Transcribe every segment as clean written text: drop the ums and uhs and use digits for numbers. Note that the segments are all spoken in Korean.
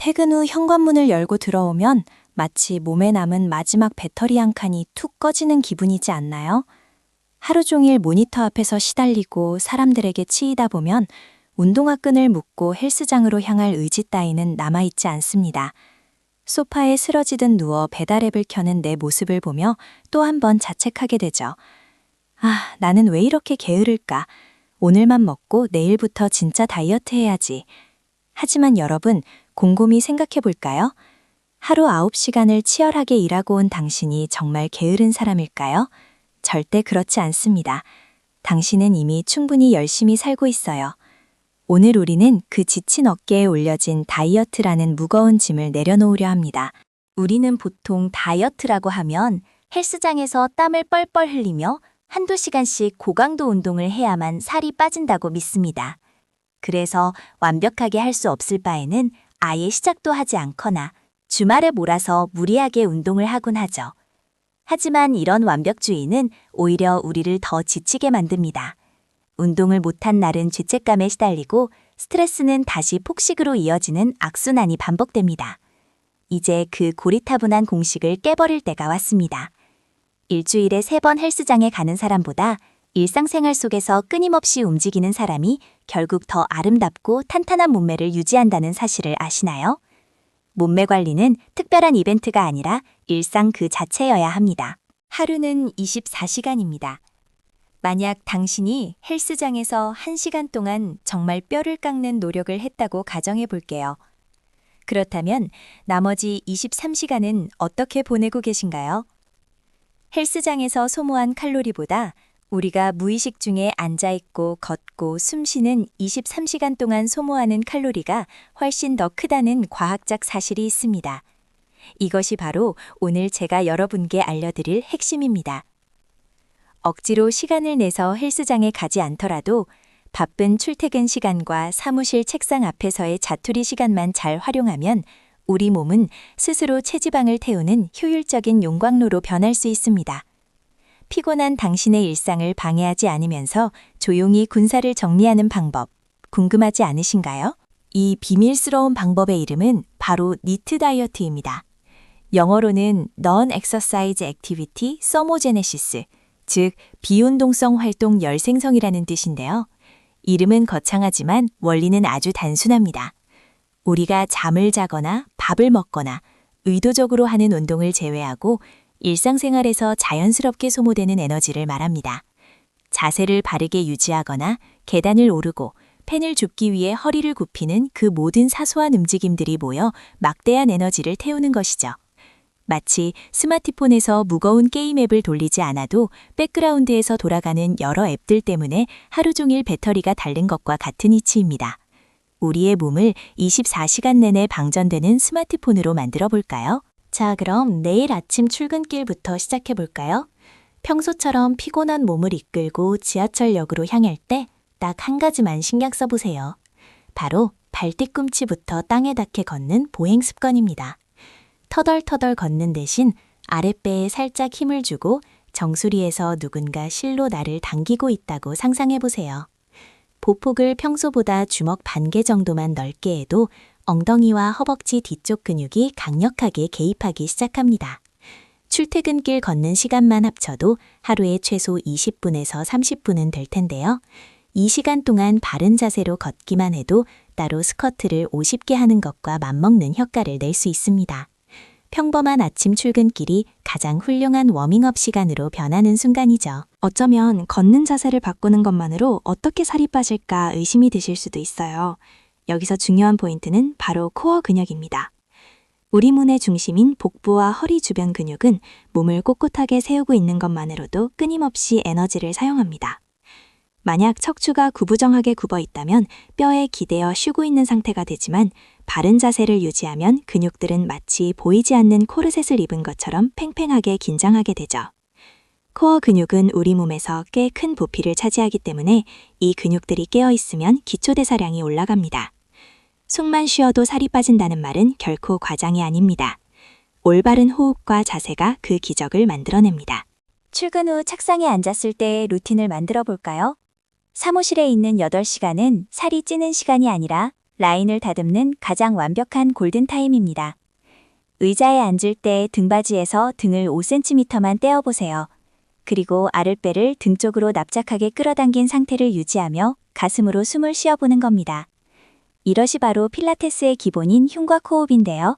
퇴근 후 현관문을 열고 들어오면 마치 몸에 남은 마지막 배터리 한 칸이 툭 꺼지는 기분이지 않나요? 하루 종일 모니터 앞에서 시달리고 사람들에게 치이다 보면 운동화 끈을 묶고 헬스장으로 향할 의지 따위는 남아있지 않습니다. 소파에 쓰러지듯 누워 배달앱을 켜는 내 모습을 보며 또 한 번 자책하게 되죠. 아, 나는 왜 이렇게 게으를까? 오늘만 먹고 내일부터 진짜 다이어트 해야지. 하지만 여러분, 곰곰이 생각해 볼까요? 하루 9시간을 치열하게 일하고 온 당신이 정말 게으른 사람일까요? 절대 그렇지 않습니다. 당신은 이미 충분히 열심히 살고 있어요. 오늘 우리는 그 지친 어깨에 올려진 다이어트라는 무거운 짐을 내려놓으려 합니다. 우리는 보통 다이어트라고 하면 헬스장에서 땀을 뻘뻘 흘리며 한두 시간씩 고강도 운동을 해야만 살이 빠진다고 믿습니다. 그래서 완벽하게 할 수 없을 바에는 아예 시작도 하지 않거나 주말에 몰아서 무리하게 운동을 하곤 하죠. 하지만 이런 완벽주의는 오히려 우리를 더 지치게 만듭니다. 운동을 못한 날은 죄책감에 시달리고 스트레스는 다시 폭식으로 이어지는 악순환이 반복됩니다. 이제 그 고리타분한 공식을 깨버릴 때가 왔습니다. 일주일에 3번 헬스장에 가는 사람보다 일상생활 속에서 끊임없이 움직이는 사람이 결국 더 아름답고 탄탄한 몸매를 유지한다는 사실을 아시나요? 몸매 관리는 특별한 이벤트가 아니라 일상 그 자체여야 합니다. 하루는 24시간입니다. 만약 당신이 헬스장에서 1시간 동안 정말 뼈를 깎는 노력을 했다고 가정해 볼게요. 그렇다면 나머지 23시간은 어떻게 보내고 계신가요? 헬스장에서 소모한 칼로리보다 우리가 무의식 중에 앉아있고 걷고 숨쉬는 23시간 동안 소모하는 칼로리가 훨씬 더 크다는 과학적 사실이 있습니다. 이것이 바로 오늘 제가 여러분께 알려드릴 핵심입니다. 억지로 시간을 내서 헬스장에 가지 않더라도 바쁜 출퇴근 시간과 사무실 책상 앞에서의 자투리 시간만 잘 활용하면 우리 몸은 스스로 체지방을 태우는 효율적인 용광로로 변할 수 있습니다. 피곤한 당신의 일상을 방해하지 않으면서 조용히 군사를 정리하는 방법, 궁금하지 않으신가요? 이 비밀스러운 방법의 이름은 바로 니트 다이어트입니다. 영어로는 Non-Exercise Activity Thermogenesis, 즉 비운동성 활동 열생성이라는 뜻인데요. 이름은 거창하지만 원리는 아주 단순합니다. 우리가 잠을 자거나 밥을 먹거나 의도적으로 하는 운동을 제외하고 일상생활에서 자연스럽게 소모되는 에너지를 말합니다. 자세를 바르게 유지하거나 계단을 오르고 펜을 줍기 위해 허리를 굽히는 그 모든 사소한 움직임들이 모여 막대한 에너지를 태우는 것이죠. 마치 스마트폰에서 무거운 게임 앱을 돌리지 않아도 백그라운드에서 돌아가는 여러 앱들 때문에 하루 종일 배터리가 닳는 것과 같은 이치입니다. 우리의 몸을 24시간 내내 방전되는 스마트폰으로 만들어 볼까요? 자, 그럼 내일 아침 출근길부터 시작해 볼까요? 평소처럼 피곤한 몸을 이끌고 지하철역으로 향할 때 딱 한 가지만 신경 써보세요. 바로 발뒤꿈치부터 땅에 닿게 걷는 보행 습관입니다. 터덜터덜 걷는 대신 아랫배에 살짝 힘을 주고 정수리에서 누군가 실로 나를 당기고 있다고 상상해 보세요. 보폭을 평소보다 주먹 반 개 정도만 넓게 해도 엉덩이와 허벅지 뒤쪽 근육이 강력하게 개입하기 시작합니다. 출퇴근길 걷는 시간만 합쳐도 하루에 최소 20분에서 30분은 될 텐데요. 이 시간 동안 바른 자세로 걷기만 해도 따로 스쿼트를 50개 하는 것과 맞먹는 효과를 낼 수 있습니다. 평범한 아침 출근길이 가장 훌륭한 워밍업 시간으로 변하는 순간이죠. 어쩌면 걷는 자세를 바꾸는 것만으로 어떻게 살이 빠질까 의심이 드실 수도 있어요. 여기서 중요한 포인트는 바로 코어 근육입니다. 우리 몸의 중심인 복부와 허리 주변 근육은 몸을 꼿꼿하게 세우고 있는 것만으로도 끊임없이 에너지를 사용합니다. 만약 척추가 구부정하게 굽어 있다면 뼈에 기대어 쉬고 있는 상태가 되지만 바른 자세를 유지하면 근육들은 마치 보이지 않는 코르셋을 입은 것처럼 팽팽하게 긴장하게 되죠. 코어 근육은 우리 몸에서 꽤 큰 부피를 차지하기 때문에 이 근육들이 깨어 있으면 기초대사량이 올라갑니다. 숨만 쉬어도 살이 빠진다는 말은 결코 과장이 아닙니다. 올바른 호흡과 자세가 그 기적을 만들어냅니다. 출근 후 책상에 앉았을 때 루틴을 만들어 볼까요? 사무실에 있는 8시간은 살이 찌는 시간이 아니라 라인을 다듬는 가장 완벽한 골든타임입니다. 의자에 앉을 때 등받이에서 등을 5cm만 떼어보세요. 그리고 아랫배를 등 쪽으로 납작하게 끌어당긴 상태를 유지하며 가슴으로 숨을 쉬어보는 겁니다. 이것이 바로 필라테스의 기본인 흉곽 호흡인데요.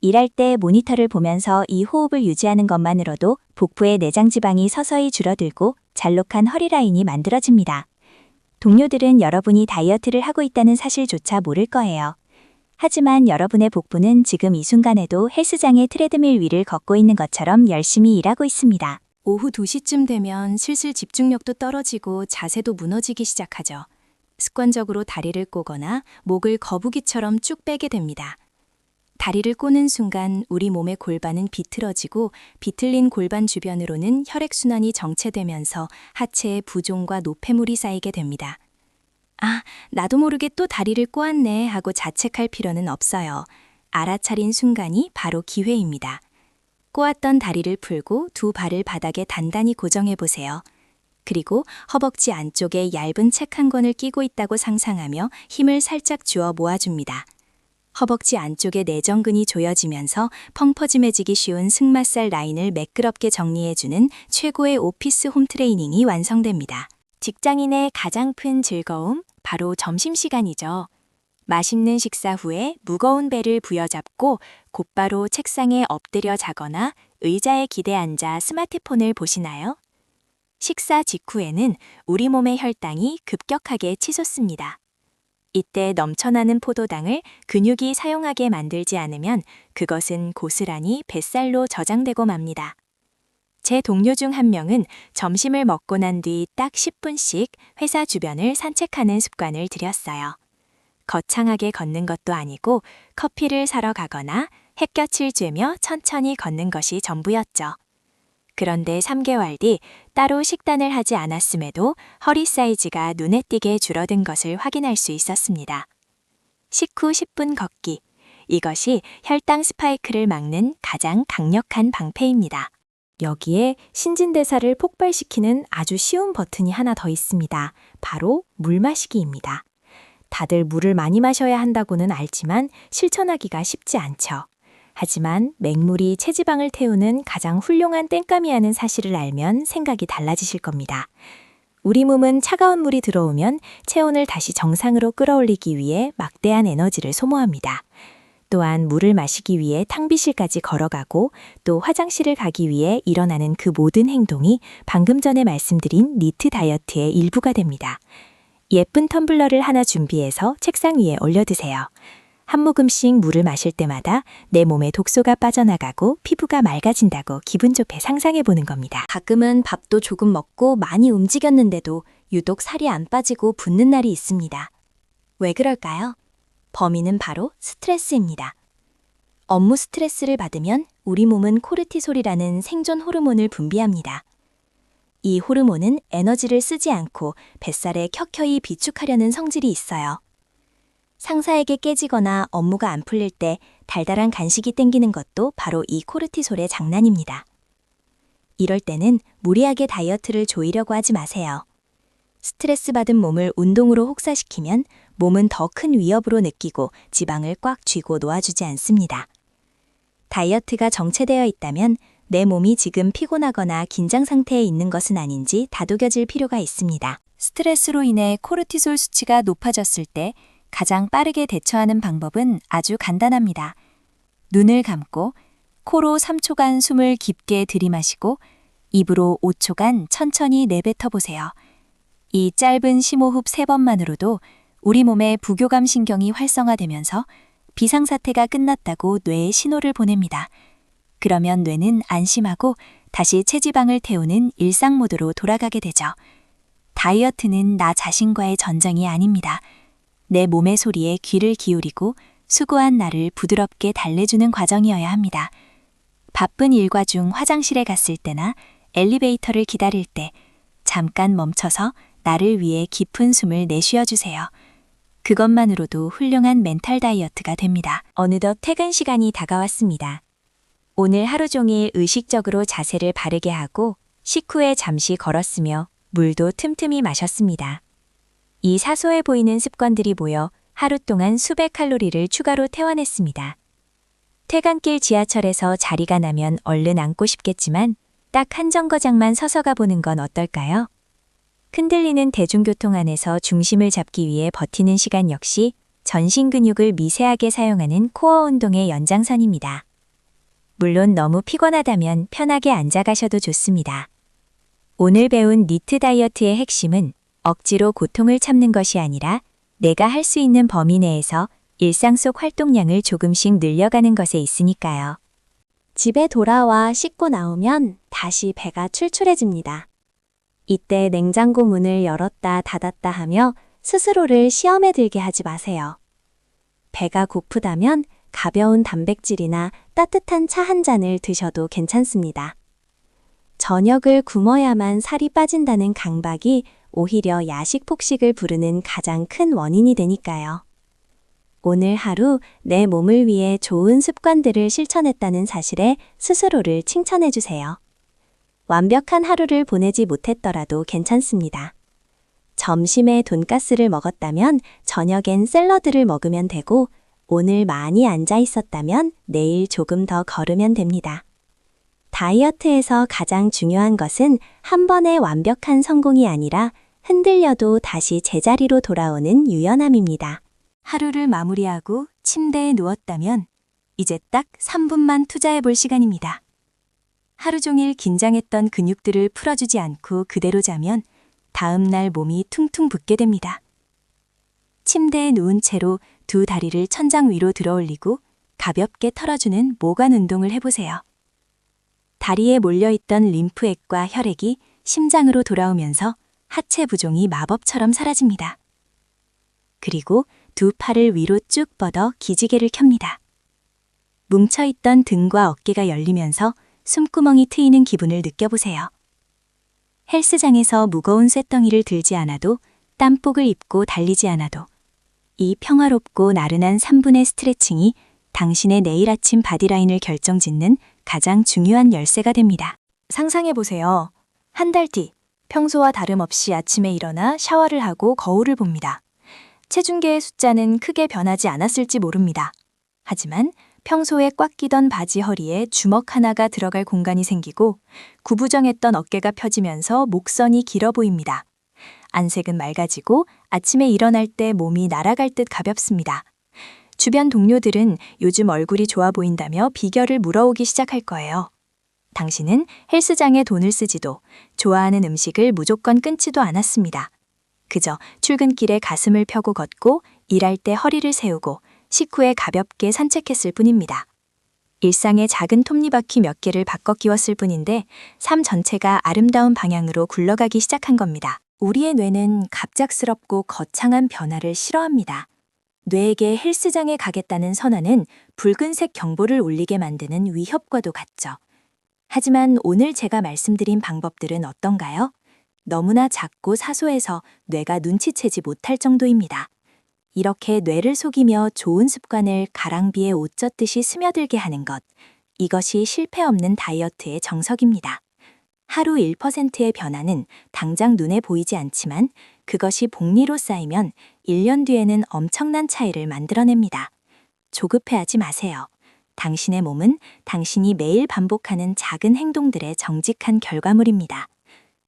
일할 때 모니터를 보면서 이 호흡을 유지하는 것만으로도 복부의 내장 지방이 서서히 줄어들고 잘록한 허리 라인이 만들어집니다. 동료들은 여러분이 다이어트를 하고 있다는 사실조차 모를 거예요. 하지만 여러분의 복부는 지금 이 순간에도 헬스장의 트레드밀 위를 걷고 있는 것처럼 열심히 일하고 있습니다. 오후 2시쯤 되면 슬슬 집중력도 떨어지고 자세도 무너지기 시작하죠. 습관적으로 다리를 꼬거나 목을 거북이처럼 쭉 빼게 됩니다. 다리를 꼬는 순간 우리 몸의 골반은 비틀어지고 비틀린 골반 주변으로는 혈액순환이 정체되면서 하체에 부종과 노폐물이 쌓이게 됩니다. 아, 나도 모르게 또 다리를 꼬았네 하고 자책할 필요는 없어요. 알아차린 순간이 바로 기회입니다. 꼬았던 다리를 풀고 두 발을 바닥에 단단히 고정해 보세요. 그리고 허벅지 안쪽에 얇은 책 한 권을 끼고 있다고 상상하며 힘을 살짝 주어 모아줍니다. 허벅지 안쪽에 내전근이 조여지면서 펑퍼짐해지기 쉬운 승마살 라인을 매끄럽게 정리해주는 최고의 오피스 홈 트레이닝이 완성됩니다. 직장인의 가장 큰 즐거움, 바로 점심시간이죠. 맛있는 식사 후에 무거운 배를 부여잡고 곧바로 책상에 엎드려 자거나 의자에 기대 앉아 스마트폰을 보시나요? 식사 직후에는 우리 몸의 혈당이 급격하게 치솟습니다. 이때 넘쳐나는 포도당을 근육이 사용하게 만들지 않으면 그것은 고스란히 뱃살로 저장되고 맙니다. 제 동료 중 한 명은 점심을 먹고 난 뒤 딱 10분씩 회사 주변을 산책하는 습관을 들였어요. 거창하게 걷는 것도 아니고 커피를 사러 가거나 햇볕을 쬐며 천천히 걷는 것이 전부였죠. 그런데 3개월 뒤 따로 식단을 하지 않았음에도 허리 사이즈가 눈에 띄게 줄어든 것을 확인할 수 있었습니다. 식후 10분 걷기. 이것이 혈당 스파이크를 막는 가장 강력한 방패입니다. 여기에 신진대사를 폭발시키는 아주 쉬운 버튼이 하나 더 있습니다. 바로 물 마시기입니다. 다들 물을 많이 마셔야 한다고는 알지만 실천하기가 쉽지 않죠. 하지만 맹물이 체지방을 태우는 가장 훌륭한 땡감이라는 사실을 알면 생각이 달라지실 겁니다. 우리 몸은 차가운 물이 들어오면 체온을 다시 정상으로 끌어올리기 위해 막대한 에너지를 소모합니다. 또한 물을 마시기 위해 탕비실까지 걸어가고 또 화장실을 가기 위해 일어나는 그 모든 행동이 방금 전에 말씀드린 니트 다이어트의 일부가 됩니다. 예쁜 텀블러를 하나 준비해서 책상 위에 올려두세요. 한 모금씩 물을 마실 때마다 내 몸에 독소가 빠져나가고 피부가 맑아진다고 기분 좋게 상상해 보는 겁니다. 가끔은 밥도 조금 먹고 많이 움직였는데도 유독 살이 안 빠지고 붓는 날이 있습니다. 왜 그럴까요? 범인은 바로 스트레스입니다. 업무 스트레스를 받으면 우리 몸은 코르티솔이라는 생존 호르몬을 분비합니다. 이 호르몬은 에너지를 쓰지 않고 뱃살에 켜켜이 비축하려는 성질이 있어요. 상사에게 깨지거나 업무가 안 풀릴 때 달달한 간식이 땡기는 것도 바로 이 코르티솔의 장난입니다. 이럴 때는 무리하게 다이어트를 조이려고 하지 마세요. 스트레스 받은 몸을 운동으로 혹사시키면 몸은 더 큰 위협으로 느끼고 지방을 꽉 쥐고 놓아주지 않습니다. 다이어트가 정체되어 있다면 내 몸이 지금 피곤하거나 긴장 상태에 있는 것은 아닌지 다독여질 필요가 있습니다. 스트레스로 인해 코르티솔 수치가 높아졌을 때 가장 빠르게 대처하는 방법은 아주 간단합니다. 눈을 감고 코로 3초간 숨을 깊게 들이마시고 입으로 5초간 천천히 내뱉어 보세요. 이 짧은 심호흡 3번만으로도 우리 몸의 부교감 신경이 활성화되면서 비상사태가 끝났다고 뇌에 신호를 보냅니다. 그러면 뇌는 안심하고 다시 체지방을 태우는 일상 모드로 돌아가게 되죠. 다이어트는 나 자신과의 전쟁이 아닙니다. 내 몸의 소리에 귀를 기울이고 수고한 나를 부드럽게 달래주는 과정이어야 합니다. 바쁜 일과 중 화장실에 갔을 때나 엘리베이터를 기다릴 때 잠깐 멈춰서 나를 위해 깊은 숨을 내쉬어 주세요. 그것만으로도 훌륭한 멘탈 다이어트가 됩니다. 어느덧 퇴근 시간이 다가왔습니다. 오늘 하루 종일 의식적으로 자세를 바르게 하고 식후에 잠시 걸었으며 물도 틈틈이 마셨습니다. 이 사소해 보이는 습관들이 모여 하루 동안 수백 칼로리를 추가로 태워냈습니다. 퇴근길 지하철에서 자리가 나면 얼른 앉고 싶겠지만 딱 한 정거장만 서서 가보는 건 어떨까요? 흔들리는 대중교통 안에서 중심을 잡기 위해 버티는 시간 역시 전신 근육을 미세하게 사용하는 코어 운동의 연장선입니다. 물론 너무 피곤하다면 편하게 앉아 가셔도 좋습니다. 오늘 배운 니트 다이어트의 핵심은 억지로 고통을 참는 것이 아니라 내가 할 수 있는 범위 내에서 일상 속 활동량을 조금씩 늘려가는 것에 있으니까요. 집에 돌아와 씻고 나오면 다시 배가 출출해집니다. 이때 냉장고 문을 열었다 닫았다 하며 스스로를 시험에 들게 하지 마세요. 배가 고프다면 가벼운 단백질이나 따뜻한 차 한 잔을 드셔도 괜찮습니다. 저녁을 굶어야만 살이 빠진다는 강박이 오히려 야식 폭식을 부르는 가장 큰 원인이 되니까요. 오늘 하루 내 몸을 위해 좋은 습관들을 실천했다는 사실에 스스로를 칭찬해 주세요. 완벽한 하루를 보내지 못했더라도 괜찮습니다. 점심에 돈가스를 먹었다면 저녁엔 샐러드를 먹으면 되고, 오늘 많이 앉아 있었다면 내일 조금 더 걸으면 됩니다. 다이어트에서 가장 중요한 것은 한 번의 완벽한 성공이 아니라 흔들려도 다시 제자리로 돌아오는 유연함입니다. 하루를 마무리하고 침대에 누웠다면 이제 딱 3분만 투자해 볼 시간입니다. 하루 종일 긴장했던 근육들을 풀어주지 않고 그대로 자면 다음 날 몸이 퉁퉁 붓게 됩니다. 침대에 누운 채로 두 다리를 천장 위로 들어 올리고 가볍게 털어주는 모관 운동을 해보세요. 다리에 몰려있던 림프액과 혈액이 심장으로 돌아오면서 하체 부종이 마법처럼 사라집니다. 그리고 두 팔을 위로 쭉 뻗어 기지개를 켭니다. 뭉쳐있던 등과 어깨가 열리면서 숨구멍이 트이는 기분을 느껴보세요. 헬스장에서 무거운 쇳덩이를 들지 않아도 땀복을 입고 달리지 않아도 이 평화롭고 나른한 3분의 스트레칭이 당신의 내일 아침 바디라인을 결정짓는 가장 중요한 열쇠가 됩니다. 상상해보세요. 한 달 뒤, 평소와 다름없이 아침에 일어나 샤워를 하고 거울을 봅니다. 체중계의 숫자는 크게 변하지 않았을지 모릅니다. 하지만 평소에 꽉 끼던 바지 허리에 주먹 하나가 들어갈 공간이 생기고 구부정했던 어깨가 펴지면서 목선이 길어 보입니다. 안색은 맑아지고 아침에 일어날 때 몸이 날아갈 듯 가볍습니다. 주변 동료들은 요즘 얼굴이 좋아 보인다며 비결을 물어오기 시작할 거예요. 당신은 헬스장에 돈을 쓰지도 좋아하는 음식을 무조건 끊지도 않았습니다. 그저 출근길에 가슴을 펴고 걷고 일할 때 허리를 세우고 식후에 가볍게 산책했을 뿐입니다. 일상의 작은 톱니바퀴 몇 개를 바꿔 끼웠을 뿐인데 삶 전체가 아름다운 방향으로 굴러가기 시작한 겁니다. 우리의 뇌는 갑작스럽고 거창한 변화를 싫어합니다. 뇌에게 헬스장에 가겠다는 선언은 붉은색 경보를 울리게 만드는 위협과도 같죠. 하지만 오늘 제가 말씀드린 방법들은 어떤가요? 너무나 작고 사소해서 뇌가 눈치채지 못할 정도입니다. 이렇게 뇌를 속이며 좋은 습관을 가랑비에 옷 젖듯이 스며들게 하는 것, 이것이 실패 없는 다이어트의 정석입니다. 하루 1%의 변화는 당장 눈에 보이지 않지만 그것이 복리로 쌓이면 1년 뒤에는 엄청난 차이를 만들어냅니다. 조급해하지 마세요. 당신의 몸은 당신이 매일 반복하는 작은 행동들의 정직한 결과물입니다.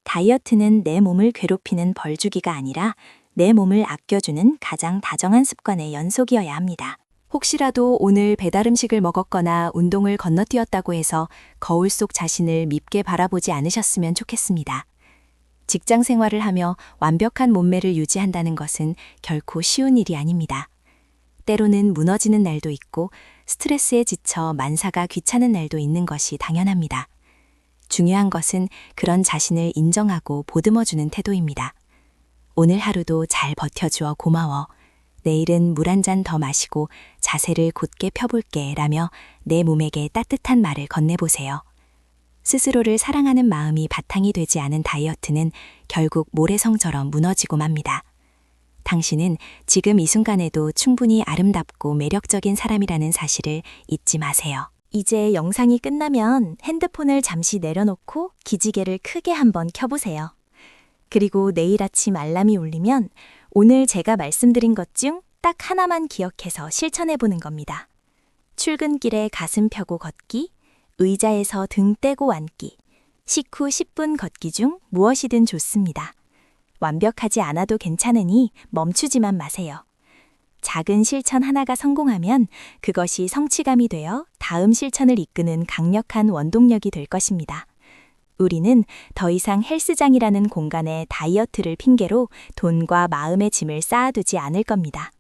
다이어트는 내 몸을 괴롭히는 벌주기가 아니라 내 몸을 아껴주는 가장 다정한 습관의 연속이어야 합니다. 혹시라도 오늘 배달 음식을 먹었거나 운동을 건너뛰었다고 해서 거울 속 자신을 밉게 바라보지 않으셨으면 좋겠습니다. 직장 생활을 하며 완벽한 몸매를 유지한다는 것은 결코 쉬운 일이 아닙니다. 때로는 무너지는 날도 있고 스트레스에 지쳐 만사가 귀찮은 날도 있는 것이 당연합니다. 중요한 것은 그런 자신을 인정하고 보듬어주는 태도입니다. 오늘 하루도 잘 버텨주어 고마워. 내일은 물 한 잔 더 마시고 자세를 곧게 펴볼게 라며 내 몸에게 따뜻한 말을 건네보세요. 스스로를 사랑하는 마음이 바탕이 되지 않은 다이어트는 결국 모래성처럼 무너지고 맙니다. 당신은 지금 이 순간에도 충분히 아름답고 매력적인 사람이라는 사실을 잊지 마세요. 이제 영상이 끝나면 핸드폰을 잠시 내려놓고 기지개를 크게 한번 켜보세요. 그리고 내일 아침 알람이 울리면 오늘 제가 말씀드린 것 중 딱 하나만 기억해서 실천해 보는 겁니다. 출근길에 가슴 펴고 걷기, 의자에서 등 떼고 앉기, 식후 10분 걷기 중 무엇이든 좋습니다. 완벽하지 않아도 괜찮으니 멈추지만 마세요. 작은 실천 하나가 성공하면 그것이 성취감이 되어 다음 실천을 이끄는 강력한 원동력이 될 것입니다. 우리는 더 이상 헬스장이라는 공간에 다이어트를 핑계로 돈과 마음의 짐을 쌓아두지 않을 겁니다.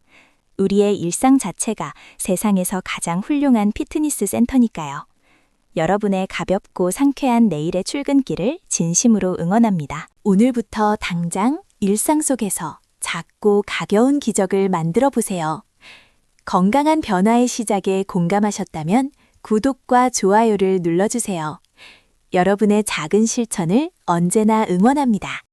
우리의 일상 자체가 세상에서 가장 훌륭한 피트니스 센터니까요. 여러분의 가볍고 상쾌한 내일의 출근길을 진심으로 응원합니다. 오늘부터 당장 일상 속에서 작고 가벼운 기적을 만들어 보세요. 건강한 변화의 시작에 공감하셨다면 구독과 좋아요를 눌러주세요. 여러분의 작은 실천을 언제나 응원합니다.